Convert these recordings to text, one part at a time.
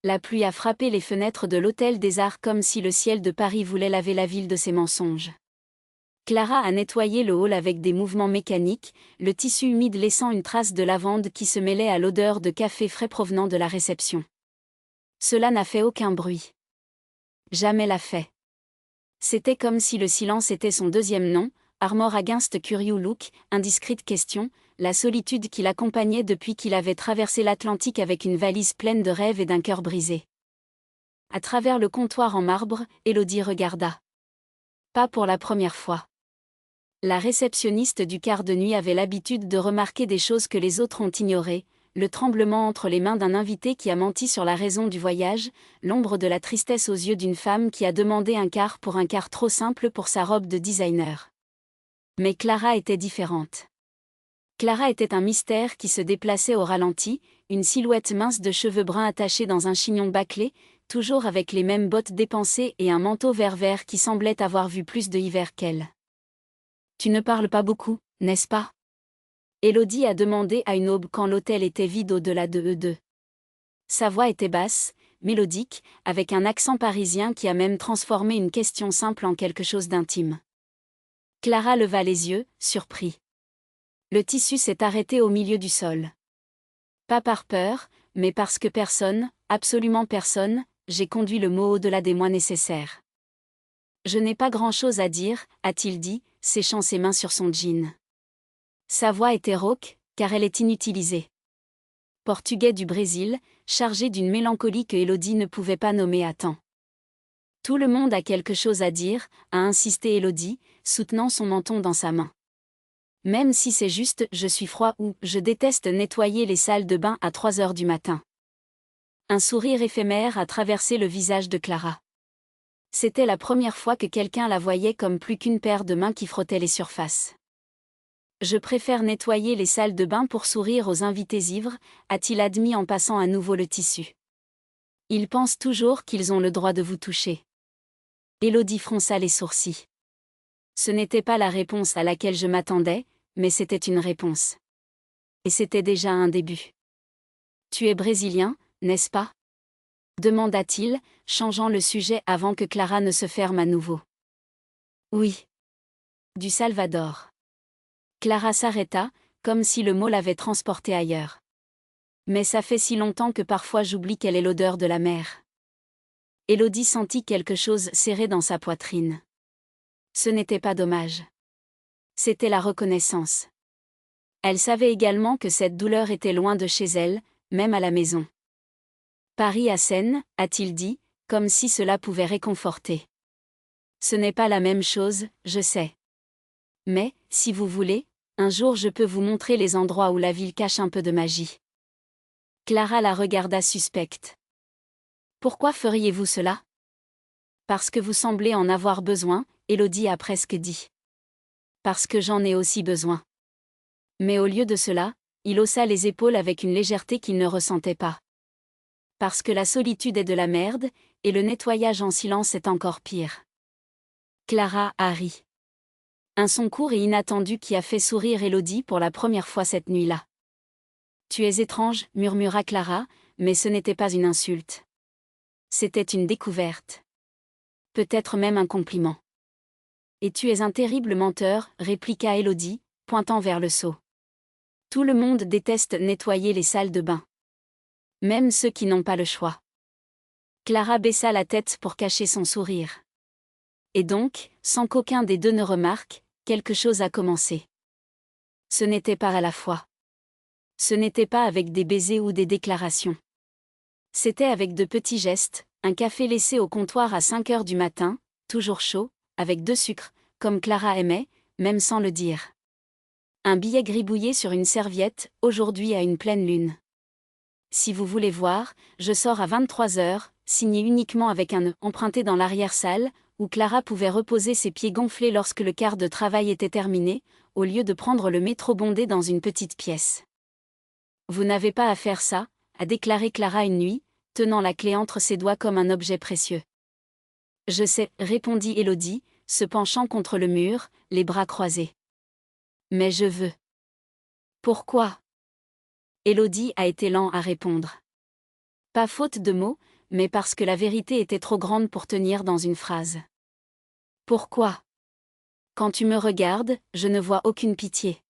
La pluie a frappé les fenêtres de l'Hôtel des Arts comme si le ciel de Paris voulait laver la ville de ses mensonges. Clara a nettoyé le hall avec des mouvements mécaniques, le tissu humide laissant une trace de lavande qui se mêlait à l'odeur de café frais provenant de la réception. Cela n'a fait aucun bruit. Jamais l'a fait. C'était comme si le silence était son deuxième nom, Armor Against Curious Look, indiscrète question, la solitude qui l'accompagnait depuis qu'il avait traversé l'Atlantique avec une valise pleine de rêves et d'un cœur brisé. À travers le comptoir en marbre, Élodie regarda. Pas pour la première fois. La réceptionniste du quart de nuit avait l'habitude de remarquer des choses que les autres ont ignorées, le tremblement entre les mains d'un invité qui a menti sur la raison du voyage, l'ombre de la tristesse aux yeux d'une femme qui a demandé un quart pour un quart trop simple pour sa robe de designer. Mais Clara était différente. Clara était un mystère qui se déplaçait au ralenti, une silhouette mince de cheveux bruns attachés dans un chignon bâclé, toujours avec les mêmes bottes dépensées et un manteau vert qui semblait avoir vu plus de hiver qu'elle. « Tu ne parles pas beaucoup, n'est-ce pas ?» Élodie a demandé à une aube quand l'hôtel était vide au-delà de eux deux. Sa voix était basse, mélodique, avec un accent parisien qui a même transformé une question simple en quelque chose d'intime. Clara leva les yeux, surpris. Le tissu s'est arrêté au milieu du sol. Pas par peur, mais parce que personne, absolument personne, j'ai conduit le mot au-delà des mois nécessaires. Je n'ai pas grand-chose à dire, a-t-il dit, séchant ses mains sur son jean. Sa voix était rauque, car elle est inutilisée. Portugais du Brésil, chargé d'une mélancolie que Élodie ne pouvait pas nommer à temps. Tout le monde a quelque chose à dire, a insisté Élodie, soutenant son menton dans sa main. Même si c'est juste « je suis froid » ou « je déteste nettoyer les salles de bain à 3 heures du matin ». Un sourire éphémère a traversé le visage de Clara. C'était la première fois que quelqu'un la voyait comme plus qu'une paire de mains qui frottaient les surfaces. Je préfère nettoyer les salles de bain pour sourire aux invités ivres, a-t-il admis en passant à nouveau le tissu. Ils pensent toujours qu'ils ont le droit de vous toucher. Élodie fronça les sourcils. Ce n'était pas la réponse à laquelle je m'attendais, mais c'était une réponse. Et c'était déjà un début. Tu es brésilien, n'est-ce pas ? Demanda-t-il, changeant le sujet avant que Clara ne se ferme à nouveau. Oui. Du Salvador. Clara s'arrêta, comme si le mot l'avait transportée ailleurs. Mais ça fait si longtemps que parfois j'oublie quelle est l'odeur de la mer. Élodie sentit quelque chose serré dans sa poitrine. Ce n'était pas dommage. C'était la reconnaissance. Elle savait également que cette douleur était loin de chez elle, même à la maison. Paris à Seine, a-t-il dit, comme si cela pouvait réconforter. Ce n'est pas la même chose, je sais. Mais, si vous voulez, un jour je peux vous montrer les endroits où la ville cache un peu de magie. Clara la regarda suspecte. Pourquoi feriez-vous cela ? Parce que vous semblez en avoir besoin, Élodie a presque dit. Parce que j'en ai aussi besoin. Mais au lieu de cela, il haussa les épaules avec une légèreté qu'il ne ressentait pas. Parce que la solitude est de la merde, et le nettoyage en silence est encore pire. Clara a ri. Un son court et inattendu qui a fait sourire Élodie pour la première fois cette nuit-là. Tu es étrange, murmura Clara, mais ce n'était pas une insulte. C'était une découverte. Peut-être même un compliment. Et tu es un terrible menteur, répliqua Élodie, pointant vers le seau. Tout le monde déteste nettoyer les salles de bain. Même ceux qui n'ont pas le choix. Clara baissa la tête pour cacher son sourire. Et donc, sans qu'aucun des deux ne remarque, quelque chose a commencé. Ce n'était pas à la fois. Ce n'était pas avec des baisers ou des déclarations. C'était avec de petits gestes, un café laissé au comptoir à 5 heures du matin, toujours chaud, avec 2 sucres, comme Clara aimait, même sans le dire. Un billet gribouillé sur une serviette, aujourd'hui à une pleine lune. Si vous voulez voir, je sors à 23 heures, signé uniquement avec un E emprunté dans l'arrière-salle, où Clara pouvait reposer ses pieds gonflés lorsque le quart de travail était terminé, au lieu de prendre le métro bondé dans une petite pièce. Vous n'avez pas à faire ça, a déclaré Clara une nuit, tenant la clé entre ses doigts comme un objet précieux. Je sais, répondit Élodie, se penchant contre le mur, les bras croisés. Mais je veux. Pourquoi ? Élodie a été lent à répondre. Pas faute de mots, mais parce que la vérité était trop grande pour tenir dans une phrase. Pourquoi? Quand tu me regardes, je ne vois aucune pitié.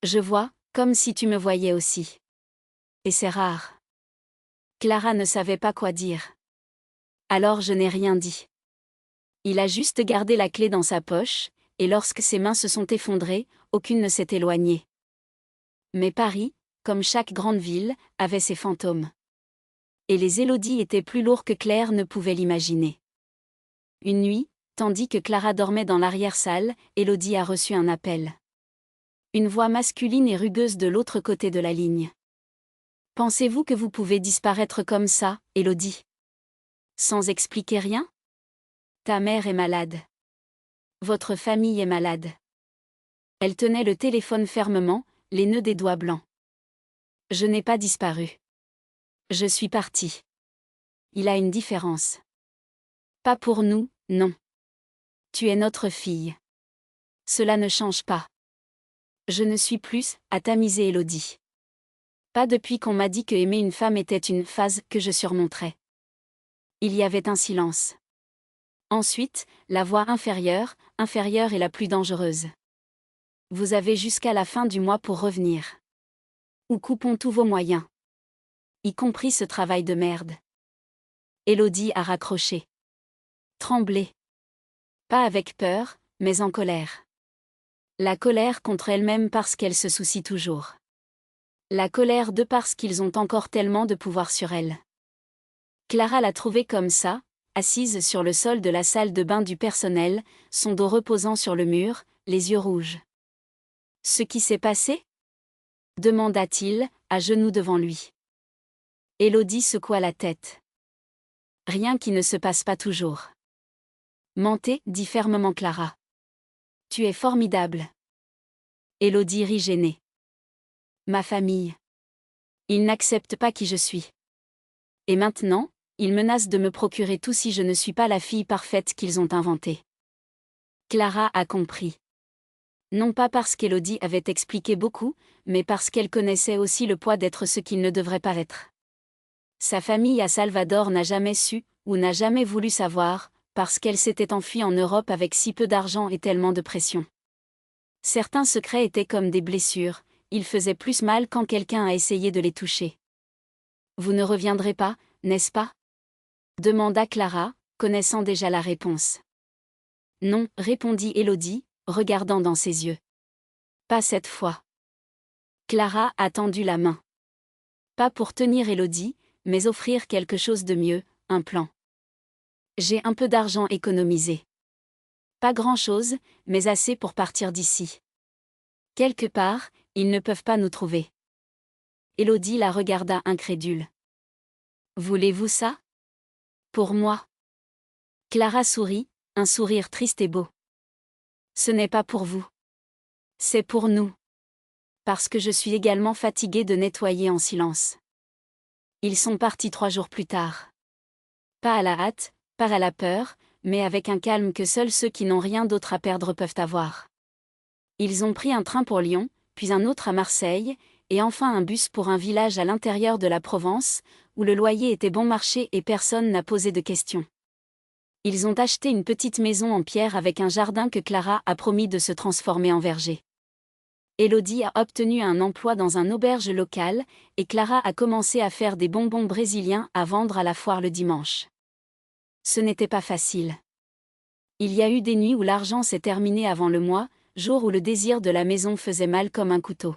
Je vois, comme si tu me voyais aussi. Et c'est rare. Clara ne savait pas quoi dire. Alors je n'ai rien dit. Il a juste gardé la clé dans sa poche, et lorsque ses mains se sont effondrées, aucune ne s'est éloignée. Mais Paris, comme chaque grande ville, avait ses fantômes. Et les Élodie étaient plus lourds que Claire ne pouvait l'imaginer. Une nuit, tandis que Clara dormait dans l'arrière-salle, Élodie a reçu un appel. Une voix masculine et rugueuse de l'autre côté de la ligne. Pensez-vous que vous pouvez disparaître comme ça, Élodie? Sans expliquer rien? Ta mère est malade. Votre famille est malade. Elle tenait le téléphone fermement, les nœuds des doigts blancs. Je n'ai pas disparu. Je suis partie. Il a une différence. Pas pour nous, non. Tu es notre fille. Cela ne change pas. Je ne suis plus, à tamiser Élodie. Pas depuis qu'on m'a dit que aimer une femme était une phase que je surmonterais. Il y avait un silence. Ensuite, la voix inférieure est la plus dangereuse. Vous avez jusqu'à la fin du mois pour revenir. Ou coupons tous vos moyens. Y compris ce travail de merde. Élodie a raccroché. Tremblé. Pas avec peur, mais en colère. La colère contre elle-même parce qu'elle se soucie toujours. La colère de parce qu'ils ont encore tellement de pouvoir sur elle. Clara l'a trouvée comme ça, assise sur le sol de la salle de bain du personnel, son dos reposant sur le mur, les yeux rouges. Ce qui s'est passé? Demanda-t-il, à genoux devant lui. Élodie secoua la tête. Rien qui ne se passe pas toujours. Mentez, dit fermement Clara. Tu es formidable. Élodie rit gênée. Ma famille. Ils n'acceptent pas qui je suis. Et maintenant, ils menacent de me procurer tout si je ne suis pas la fille parfaite qu'ils ont inventée. Clara a compris. Non pas parce qu'Élodie avait expliqué beaucoup, mais parce qu'elle connaissait aussi le poids d'être ce qu'il ne devrait pas être. Sa famille à Salvador n'a jamais su, ou n'a jamais voulu savoir, parce qu'elle s'était enfuie en Europe avec si peu d'argent et tellement de pression. Certains secrets étaient comme des blessures, ils faisaient plus mal quand quelqu'un a essayé de les toucher. Vous ne reviendrez pas, n'est-ce pas? Demanda Clara, connaissant déjà la réponse. Non, répondit Élodie, regardant dans ses yeux. Pas cette fois. Clara a tendu la main. Pas pour tenir Élodie, mais offrir quelque chose de mieux, un plan. J'ai un peu d'argent économisé. Pas grand-chose, mais assez pour partir d'ici. Quelque part, ils ne peuvent pas nous trouver. Élodie la regarda incrédule. Voulez-vous ça? Pour moi. Clara sourit, un sourire triste et beau. Ce n'est pas pour vous. C'est pour nous. Parce que je suis également fatiguée de nettoyer en silence. Ils sont partis 3 jours plus tard. Pas à la hâte, pas à la peur, mais avec un calme que seuls ceux qui n'ont rien d'autre à perdre peuvent avoir. Ils ont pris un train pour Lyon, puis un autre à Marseille, et enfin un bus pour un village à l'intérieur de la Provence, où le loyer était bon marché et personne n'a posé de questions. Ils ont acheté une petite maison en pierre avec un jardin que Clara a promis de se transformer en verger. Élodie a obtenu un emploi dans un auberge locale, et Clara a commencé à faire des bonbons brésiliens à vendre à la foire le dimanche. Ce n'était pas facile. Il y a eu des nuits où l'argent s'est terminé avant le mois, jour où le désir de la maison faisait mal comme un couteau.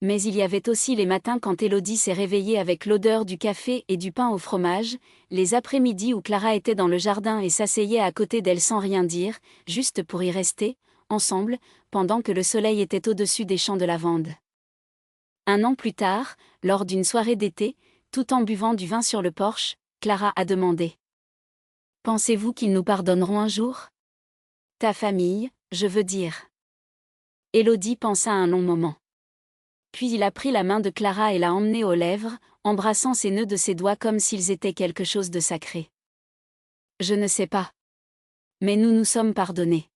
Mais il y avait aussi les matins quand Élodie s'est réveillée avec l'odeur du café et du pain au fromage, les après-midi où Clara était dans le jardin et s'asseyait à côté d'elle sans rien dire, juste pour y rester, ensemble, pendant que le soleil était au-dessus des champs de lavande. 1 an plus tard, lors d'une soirée d'été, tout en buvant du vin sur le porche, Clara a demandé. Pensez-vous qu'ils nous pardonneront un jour? Ta famille, je veux dire. Élodie pensa un long moment. Puis il a pris la main de Clara et l'a emmenée aux lèvres, embrassant ses nœuds de ses doigts comme s'ils étaient quelque chose de sacré. Je ne sais pas. Mais nous nous sommes pardonnés.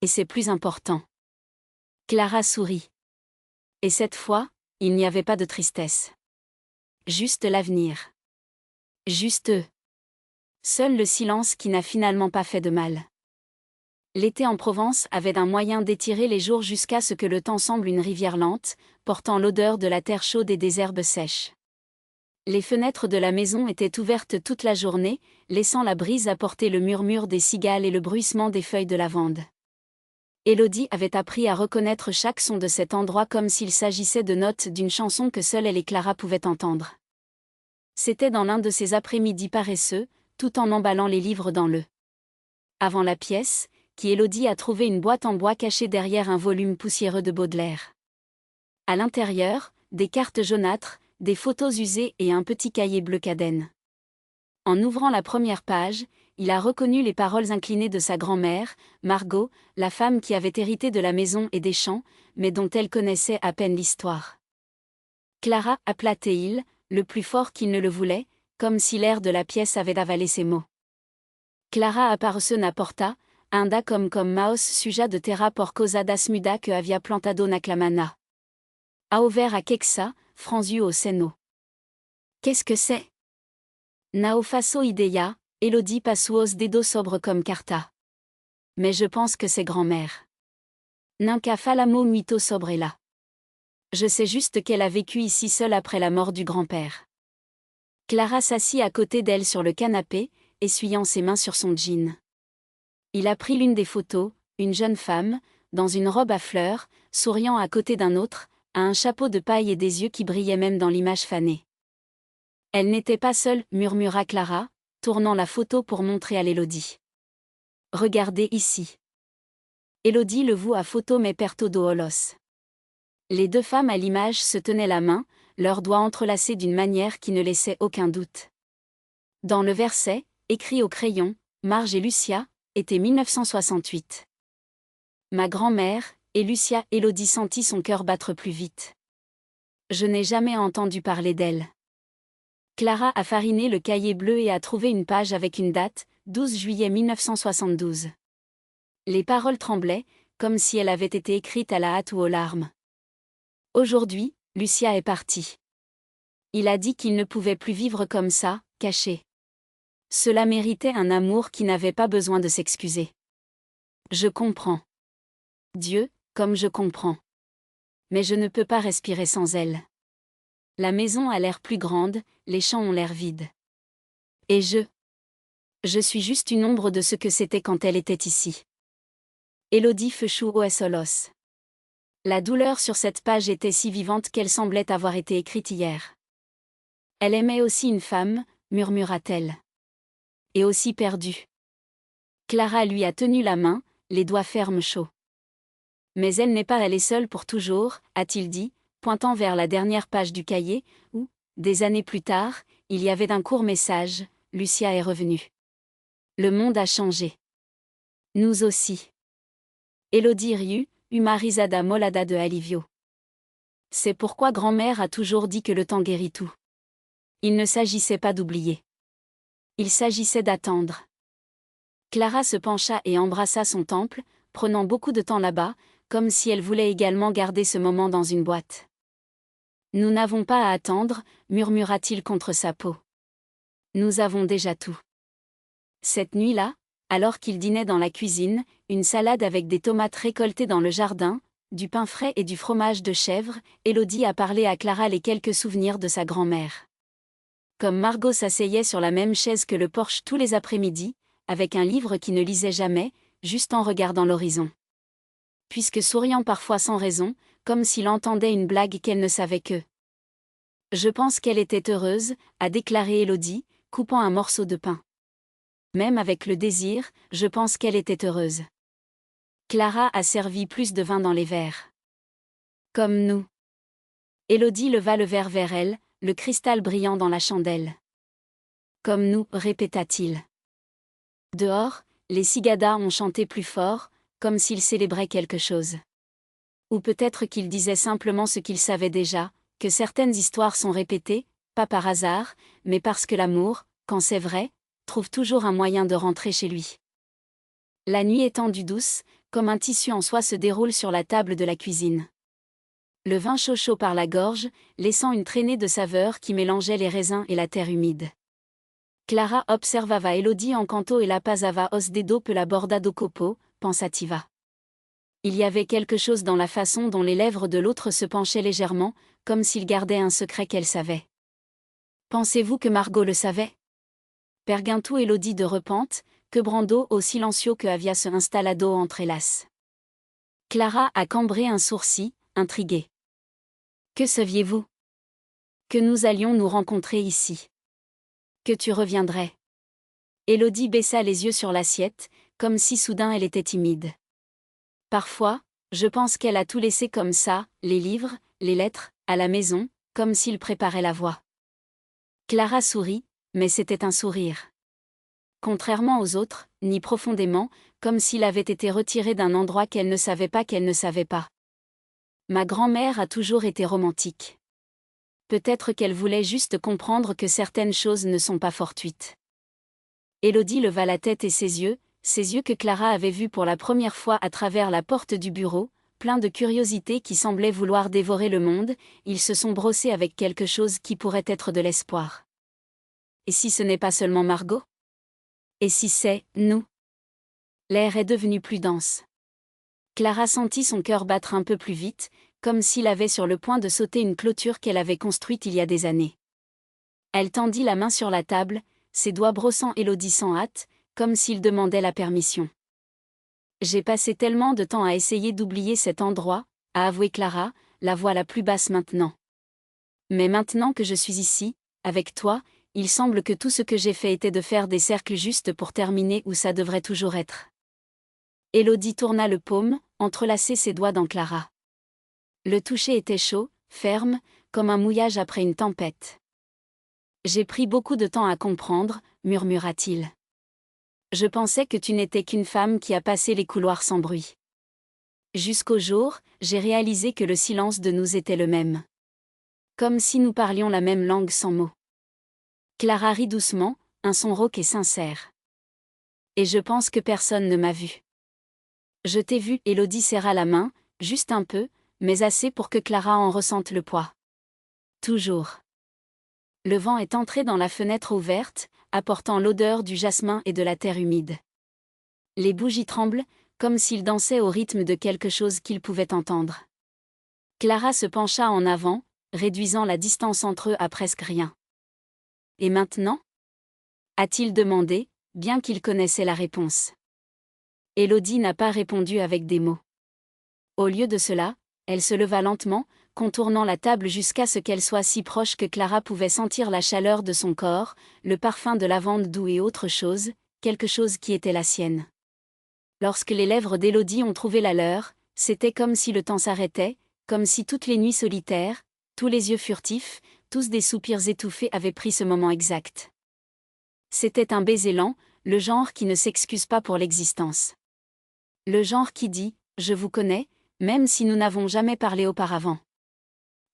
Et c'est plus important. Clara sourit. Et cette fois, il n'y avait pas de tristesse. juste l'avenir. Juste eux. Seul le silence qui n'a finalement pas fait de mal. L'été en Provence avait un moyen d'étirer les jours jusqu'à ce que le temps semble une rivière lente, portant l'odeur de la terre chaude et des herbes sèches. Les fenêtres de la maison étaient ouvertes toute la journée, laissant la brise apporter le murmure des cigales et le bruissement des feuilles de lavande. Élodie avait appris à reconnaître chaque son de cet endroit comme s'il s'agissait de notes d'une chanson que seule elle et Clara pouvaient entendre. C'était dans l'un de ces après-midi paresseux, tout en emballant les livres dans le avant la pièce, qu'Élodie a trouvé une boîte en bois cachée derrière un volume poussiéreux de Baudelaire. À l'intérieur, des cartes jaunâtres, des photos usées et un petit cahier bleu Cadène. En ouvrant la première page, il a reconnu les paroles inclinées de sa grand-mère, Margot, la femme qui avait hérité de la maison et des champs, mais dont elle connaissait à peine l'histoire. Clara appela Théil, le plus fort qu'il ne le voulait, comme si l'air de la pièce avait avalé ses mots. Clara apparusena porta, unda comme maos suja de terra por causa das muda que havia plantado na clamana. A ouvert à Quexa, franzu au seno. Qu'est-ce que c'est? Nao faço idea, Élodie passuos dedo sobre comme carta. Mais je pense que c'est grand-mère. Ninca falamo muito sobrela. Je sais juste qu'elle a vécu ici seule après la mort du grand-père. Clara s'assit à côté d'elle sur le canapé, essuyant ses mains sur son jean. Il a pris l'une des photos, une jeune femme, dans une robe à fleurs, souriant à côté d'un autre, à un chapeau de paille et des yeux qui brillaient même dans l'image fanée. Elle n'était pas seule, murmura Clara, tournant la photo pour montrer à l'Élodie. Regardez ici. Élodie le voue à photo mais perto do holos. Les deux femmes à l'image se tenaient la main, leurs doigts entrelacés d'une manière qui ne laissait aucun doute. Dans le verset, écrit au crayon, Marge et Lucia, était 1968. Ma grand-mère, et Lucia. Élodie sentit son cœur battre plus vite. Je n'ai jamais entendu parler d'elle. Clara a fariné le cahier bleu et a trouvé une page avec une date, 12 juillet 1972. Les paroles tremblaient, comme si elles avaient été écrites à la hâte ou aux larmes. Aujourd'hui, Lucia est partie. Il a dit qu'il ne pouvait plus vivre comme ça, caché. Cela méritait un amour qui n'avait pas besoin de s'excuser. Je comprends. Dieu, comme je comprends. Mais je ne peux pas respirer sans elle. La maison a l'air plus grande, les champs ont l'air vides. Et je suis juste une ombre de ce que c'était quand elle était ici. Élodie Fechou Oesolos. La douleur sur cette page était si vivante qu'elle semblait avoir été écrite hier. Elle aimait aussi une femme, murmura-t-elle. Et aussi perdue. Clara lui a tenu la main, les doigts fermes chauds. Mais elle n'est pas allée seule pour toujours, a-t-il dit, pointant vers la dernière page du cahier, où, des années plus tard, il y avait un court message, Lucia est revenue. Le monde a changé. Nous aussi. Élodie riu, Umarizada molada de Alivio. C'est pourquoi grand-mère a toujours dit que le temps guérit tout. Il ne s'agissait pas d'oublier. Il s'agissait d'attendre. Clara se pencha et embrassa son temple, prenant beaucoup de temps là-bas, comme si elle voulait également garder ce moment dans une boîte. Nous n'avons pas à attendre, murmura-t-il contre sa peau. Nous avons déjà tout. Cette nuit-là, alors qu'il dînait dans la cuisine, une salade avec des tomates récoltées dans le jardin, du pain frais et du fromage de chèvre, Élodie a parlé à Clara les quelques souvenirs de sa grand-mère. Comme Margot s'asseyait sur la même chaise que le porche tous les après-midi, avec un livre qui ne lisait jamais, juste en regardant l'horizon. Puisque souriant parfois sans raison, comme s'il entendait une blague qu'elle ne savait que. Je pense qu'elle était heureuse, a déclaré Élodie, coupant un morceau de pain. Même avec le désir, je pense qu'elle était heureuse. Clara a servi plus de vin dans les verres. Comme nous. Élodie leva le verre vers elle, le cristal brillant dans la chandelle. Comme nous, répéta-t-il. Dehors, les cigadas ont chanté plus fort, comme s'ils célébraient quelque chose. Ou peut-être qu'ils disaient simplement ce qu'ils savaient déjà, que certaines histoires sont répétées, pas par hasard, mais parce que l'amour, quand c'est vrai, trouve toujours un moyen de rentrer chez lui. La nuit étendue douce, comme un tissu en soie se déroule sur la table de la cuisine. Le vin chaud par la gorge, laissant une traînée de saveur qui mélangeait les raisins et la terre humide. Clara observava Elodie en canto et la pasava os dedo per la borda do copo, pensativa. Il y avait quelque chose dans la façon dont les lèvres de l'autre se penchaient légèrement, comme s'il gardait un secret qu'elle savait. Pensez-vous que Margot le savait? Perguntou Elodie de repente, que Brando au silencio que havia se instalado entre ellas. Clara a cambré un sourcil, intriguée. Que saviez-vous? Que nous allions nous rencontrer ici. Que tu reviendrais. Elodie baissa les yeux sur l'assiette, comme si soudain elle était timide. Parfois, je pense qu'elle a tout laissé comme ça, les livres, les lettres, à la maison, comme s'il préparait la voie. Clara sourit, mais c'était un sourire. Contrairement aux autres, ni profondément, comme s'il avait été retiré d'un endroit qu'elle ne savait pas. Ma grand-mère a toujours été romantique. Peut-être qu'elle voulait juste comprendre que certaines choses ne sont pas fortuites. Elodie leva la tête et ses yeux que Clara avait vus pour la première fois à travers la porte du bureau, pleins de curiosité qui semblaient vouloir dévorer le monde, ils se sont brossés avec quelque chose qui pourrait être de l'espoir. Et si ce n'est pas seulement Margot? Et si c'est nous? L'air est devenu plus dense. Clara sentit son cœur battre un peu plus vite, comme s'il avait sur le point de sauter une clôture qu'elle avait construite il y a des années. Elle tendit la main sur la table, ses doigts brossant Elodie sans hâte, comme s'il demandait la permission. J'ai passé tellement de temps à essayer d'oublier cet endroit, a avoué Clara, la voix la plus basse maintenant. Mais maintenant que je suis ici, avec toi, il semble que tout ce que j'ai fait était de faire des cercles justes pour terminer où ça devrait toujours être. Elodie tourna le paume, entrelaçait ses doigts dans Clara. Le toucher était chaud, ferme, comme un mouillage après une tempête. J'ai pris beaucoup de temps à comprendre, murmura-t-il. Je pensais que tu n'étais qu'une femme qui a passé les couloirs sans bruit. Jusqu'au jour, j'ai réalisé que le silence de nous était le même. Comme si nous parlions la même langue sans mots. Clara rit doucement, un son rauque et sincère. Et je pense que personne ne m'a vu. Je t'ai vu, Elodie serra la main, juste un peu, mais assez pour que Clara en ressente le poids. Toujours. Le vent est entré dans la fenêtre ouverte, apportant l'odeur du jasmin et de la terre humide. Les bougies tremblent, comme s'ils dansaient au rythme de quelque chose qu'ils pouvaient entendre. Clara se pencha en avant, réduisant la distance entre eux à presque rien. Et maintenant? A-t-il demandé, bien qu'il connaissait la réponse. Elodie n'a pas répondu avec des mots. Au lieu de cela, elle se leva lentement, contournant la table jusqu'à ce qu'elle soit si proche que Clara pouvait sentir la chaleur de son corps, le parfum de lavande doux et autre chose, quelque chose qui était la sienne. Lorsque les lèvres d'Elodie ont trouvé la leur, c'était comme si le temps s'arrêtait, comme si toutes les nuits solitaires, tous les yeux furtifs, tous des soupirs étouffés avaient pris ce moment exact. C'était un baiser lent, le genre qui ne s'excuse pas pour l'existence. Le genre qui dit « Je vous connais », même si nous n'avons jamais parlé auparavant.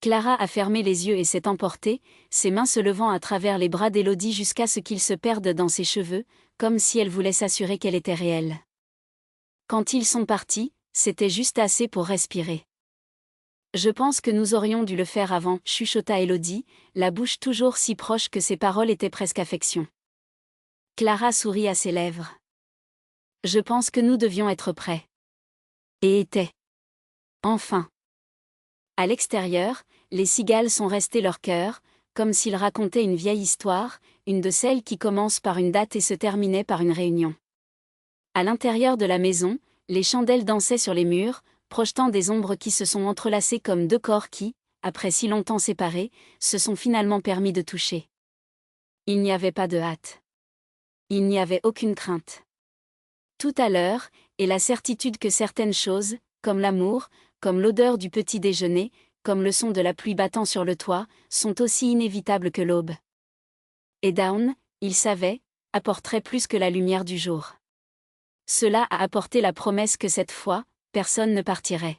Clara a fermé les yeux et s'est emportée, ses mains se levant à travers les bras d'Elodie jusqu'à ce qu'ils se perdent dans ses cheveux, comme si elle voulait s'assurer qu'elle était réelle. Quand ils sont partis, c'était juste assez pour respirer. Je pense que nous aurions dû le faire avant, chuchota Elodie, la bouche toujours si proche que ses paroles étaient presque affection. Clara sourit à ses lèvres. Je pense que nous devions être prêts. Et étaient. Enfin. À l'extérieur, les cigales sont restées leur cœur, comme s'ils racontaient une vieille histoire, une de celles qui commence par une date et se terminait par une réunion. À l'intérieur de la maison, les chandelles dansaient sur les murs, projetant des ombres qui se sont entrelacées comme deux corps qui, après si longtemps séparés, se sont finalement permis de toucher. Il n'y avait pas de hâte. Il n'y avait aucune crainte. Tout à l'heure, et la certitude que certaines choses, comme l'amour, comme l'odeur du petit déjeuner, comme le son de la pluie battant sur le toit, sont aussi inévitables que l'aube. Et Dawn, il savait, apporterait plus que la lumière du jour. Cela a apporté la promesse que cette fois, personne ne partirait.